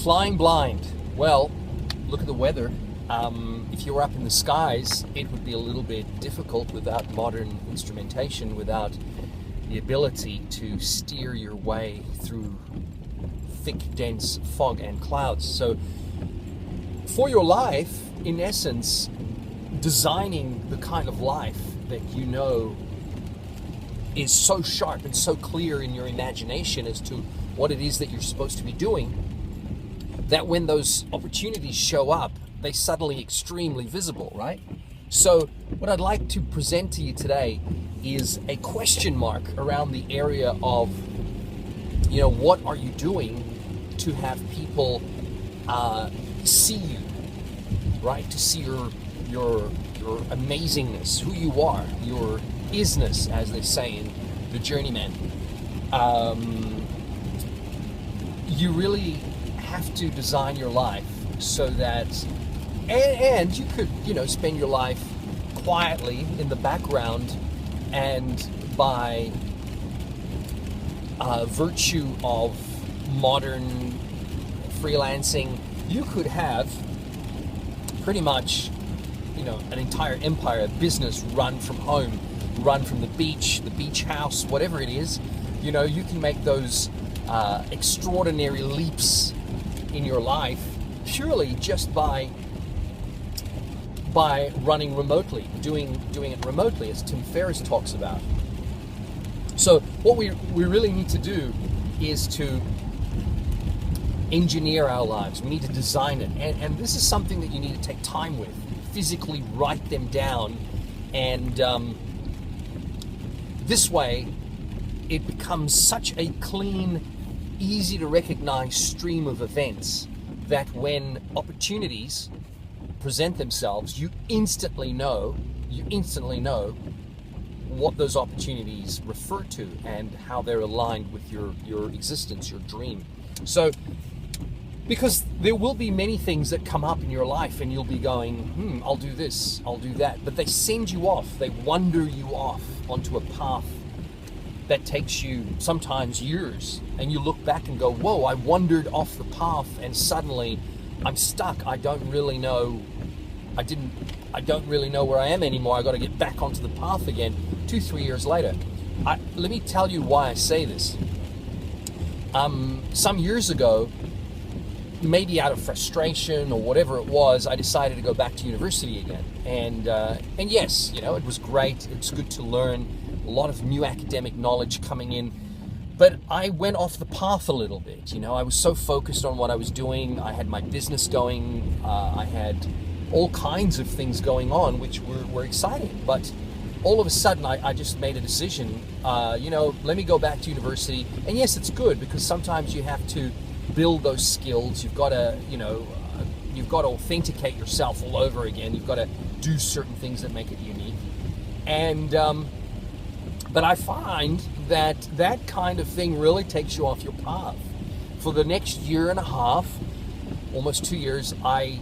Flying blind. Well, look at the weather. If you were up in the skies, it would be a little bit difficult without modern instrumentation, without the ability to steer your way through thick, dense fog and clouds. So for your life, in essence, designing the kind of life that you know is so sharp and so clear in your imagination as to what it is that you're supposed to be doing, that when those opportunities show up, they suddenly extremely visible, right? So what I'd like to present to you today is a question mark around the area of, what are you doing to have people see you, right? To see your amazingness, who you are, your isness, as they say in The Journeyman. You really have to design your life so that, and you could, spend your life quietly in the background, and by virtue of modern freelancing, you could have pretty much, an entire empire, a business run from home, run from the beach house, whatever it is. You can make those extraordinary leaps in your life purely just by running remotely, doing it remotely, as Tim Ferriss talks about. So what we really need to do is to engineer our lives. We need to design it, and this is something that you need to take time with. Physically write them down, and this way it becomes such a clean, easy to recognize stream of events that when opportunities present themselves, you instantly know what those opportunities refer to and how they're aligned with your existence, your dream. So, because there will be many things that come up in your life and you'll be going, I'll do this, I'll do that. But they send you off, they wander you off onto a path that takes you sometimes years. And you look back and go, whoa, I wandered off the path and suddenly I'm stuck. I don't really know where I am anymore. I got to get back onto the path again 2-3 years later. Let me tell you why I say this. Some years ago, maybe out of frustration or whatever it was, I decided to go back to university again. And yes, it was great. It's good to learn a lot of new academic knowledge coming in. But I went off the path a little bit. I was so focused on what I was doing. I had my business going. I had all kinds of things going on, which were exciting. But all of a sudden, I just made a decision, let me go back to university. And yes, it's good, because sometimes you have to build those skills. You've got to, you've got to authenticate yourself all over again. You've got to do certain things that make it unique. And, but I find that kind of thing really takes you off your path. For the next year and a half, almost 2 years, I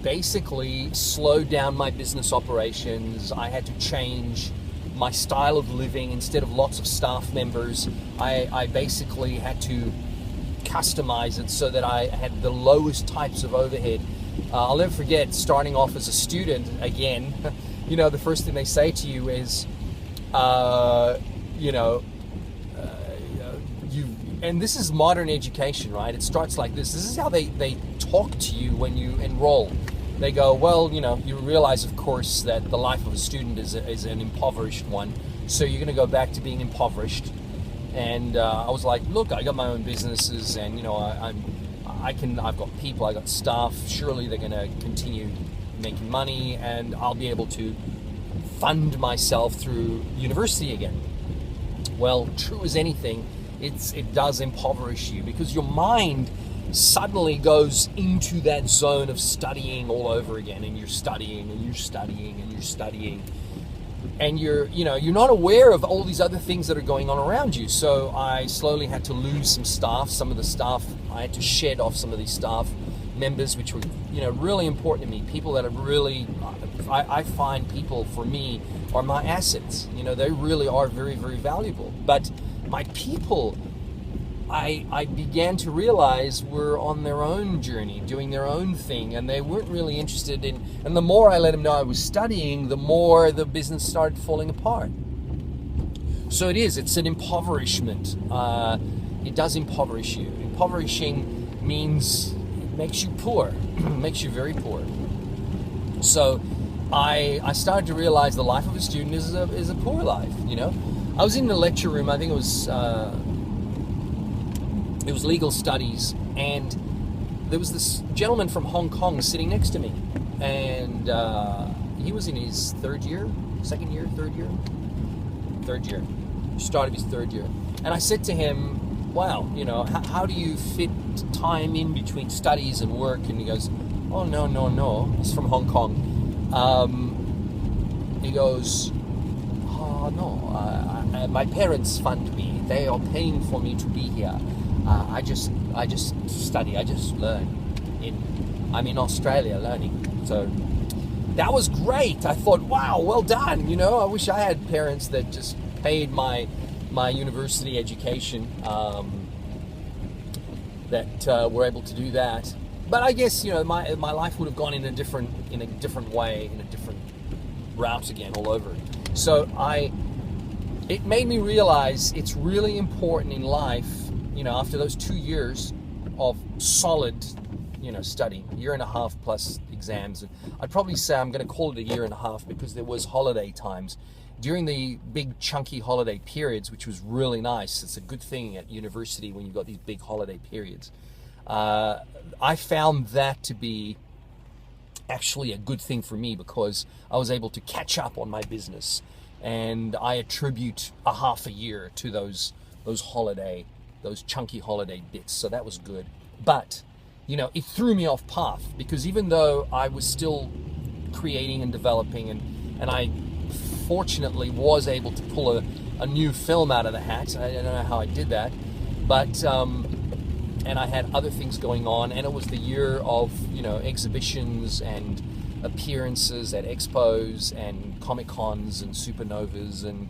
basically slowed down my business operations. I had to change my style of living. Instead of lots of staff members, I basically had to customize it so that I had the lowest types of overhead. I'll never forget starting off as a student again. The first thing they say to you is, and this is modern education, right? It starts like this. This is how they talk to you when you enroll. They go, well, you realize, of course, that the life of a student is an impoverished one. So you're going to go back to being impoverished. And I was like, look, I got my own businesses, and I've got people, I got staff. Surely they're going to continue making money, and I'll be able to fund myself through university again. Well, true as anything, it does impoverish you, because your mind suddenly goes into that zone of studying all over again, and you're studying and you're studying and you're studying, and you're not aware of all these other things that are going on around you. So I slowly had to lose some staff. Some of the staff, I had to shed off some of these staff members, which were really important to me. People that are really, I find people for me are my assets. They really are very, very valuable. But my people, I began to realize were on their own journey, doing their own thing, and they weren't really interested in. And the more I let them know I was studying, the more the business started falling apart. So it's an impoverishment. It does impoverish you. Impoverishing means it makes you poor, makes you very poor. So I started to realize the life of a student is a poor life. I was in the lecture room. I think it was legal studies, and there was this gentleman from Hong Kong sitting next to me, and he was in his third year, start of his third year. And I said to him, wow, how do you fit time in between studies and work? And he goes, oh, no. He's from Hong Kong. He goes, oh, no, my parents fund me. They are paying for me to be here. I just study. I just learn. I'm in Australia learning. So that was great. I thought, wow, well done. I wish I had parents that just paid my university education, that were able to do that. But I guess my life would have gone in a different way, in a different route again, all over. So it made me realize it's really important in life. After those 2 years of solid, studying, a year and a half plus exams, and I'd probably say I'm going to call it a year and a half because there was holiday times during the big chunky holiday periods, which was really nice. It's a good thing at university when you've got these big holiday periods. I found that to be actually a good thing for me because I was able to catch up on my business, and I attribute a half a year to those chunky holiday bits. So that was good. But, it threw me off path because even though I was still creating and developing, and I fortunately was able to pull a new film out of the hat. I don't know how I did that, but and I had other things going on, and it was the year of exhibitions and appearances at expos and Comic Cons and Supernovas, and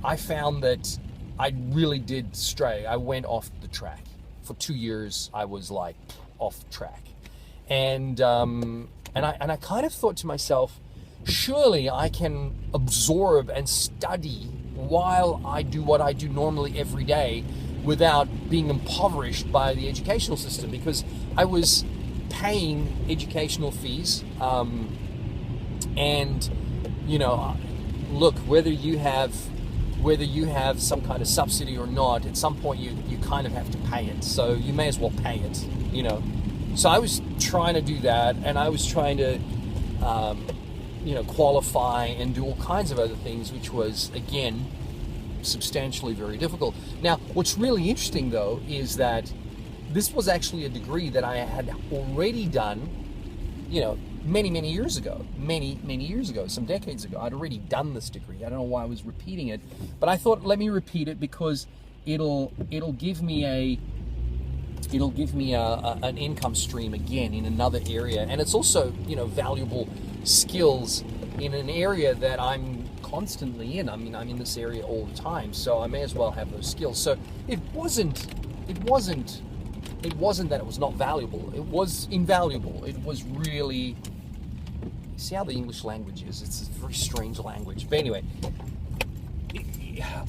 I found that I really did stray. I went off the track. For 2 years, I was like off track, and I kind of thought to myself, surely I can absorb and study while I do what I do normally every day without being impoverished by the educational system, because I was paying educational fees, and look, whether you have some kind of subsidy or not, at some point you kind of have to pay it, so you may as well pay it. So I was trying to do that, and I was trying to qualify and do all kinds of other things, which was, again, substantially very difficult. Now, what's really interesting, though, is that this was actually a degree that I had already done, many years ago, some decades ago. I'd already done this degree. I don't know why I was repeating it, but I thought, let me repeat it because it'll give me an income stream again in another area, and it's also valuable skills in an area that I'm constantly in. I mean, I'm in this area all the time, so I may as well have those skills. So it wasn't that it was not valuable. It was invaluable. It was really, see how the English language is. It's a very strange language. But anyway,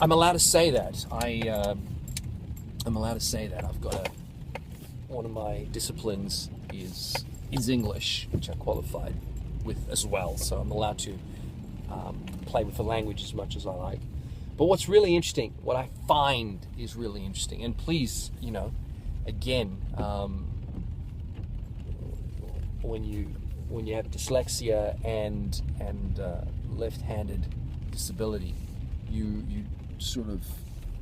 I'm allowed to say that. I'm allowed to say that. I've got one of my disciplines is English, which I qualified with as well. So I'm allowed to play with the language as much as I like. But what's really interesting, what I find is really interesting, and please, again, when you have dyslexia and left-handed disability, you sort of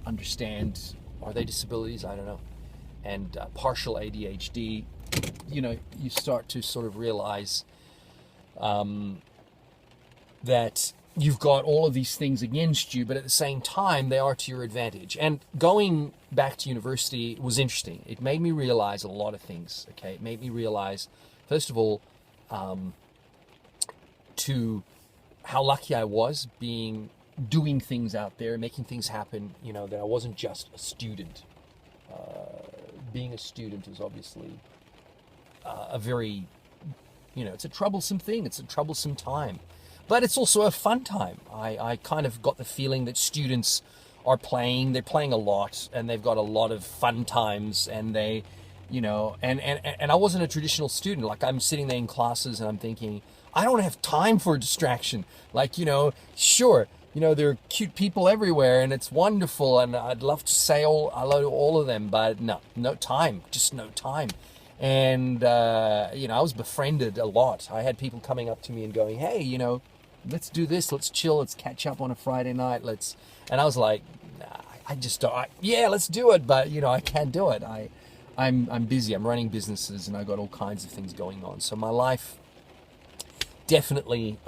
understand, are they disabilities? I don't know. And partial ADHD, you start to sort of realize that you've got all of these things against you, but at the same time, they are to your advantage. And going back to university was interesting. It made me realize a lot of things, okay? It made me realize, first of all, to how lucky I was doing things out there, making things happen, that I wasn't just a student. being a student is obviously a very, it's a troublesome thing. It's a troublesome time. But it's also a fun time. I kind of got the feeling that students are playing. They're playing a lot, and they've got a lot of fun times, and they, and I wasn't a traditional student. Like, I'm sitting there in classes and I'm thinking, I don't have time for a distraction. Like, sure, there are cute people everywhere and it's wonderful, and I'd love to say hello to all of them, but no time, just no time. And, I was befriended a lot. I had people coming up to me and going, hey, let's do this, let's chill, let's catch up on a Friday night, and I was like, nah, I just don't, yeah, let's do it, but, I can't do it. I'm busy, I'm running businesses, and I've got all kinds of things going on. So my life definitely,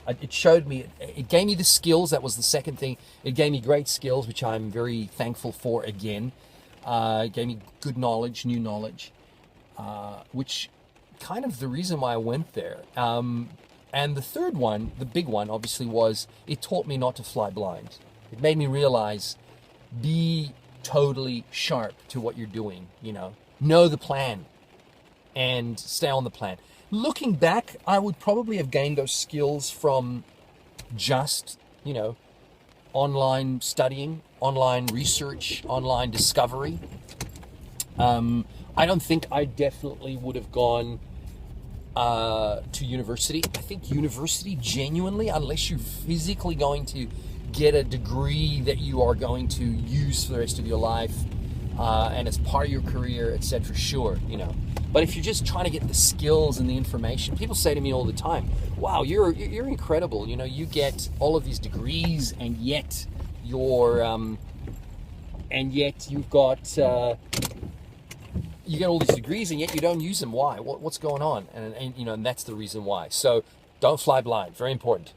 it showed me, it gave me the skills. That was the second thing. It gave me great skills, which I'm very thankful for again. It gave me good knowledge, new knowledge, which kind of the reason why I went there. And the third one, the big one, obviously, was it taught me not to fly blind. It made me realize, be totally sharp to what you're doing, know the plan and stay on the plan. Looking back, I would probably have gained those skills from just, online studying, online research, online discovery. I don't think I definitely would have gone to university. I think university, genuinely, unless you're physically going to get a degree that you are going to use for the rest of your life, and as part of your career, etc., sure, But if you're just trying to get the skills and the information, people say to me all the time, wow, you're incredible. You get all of these degrees, and yet you've got, you get all these degrees, and yet you don't use them. Why? What's going on? And that's the reason why. So don't fly blind. Very important.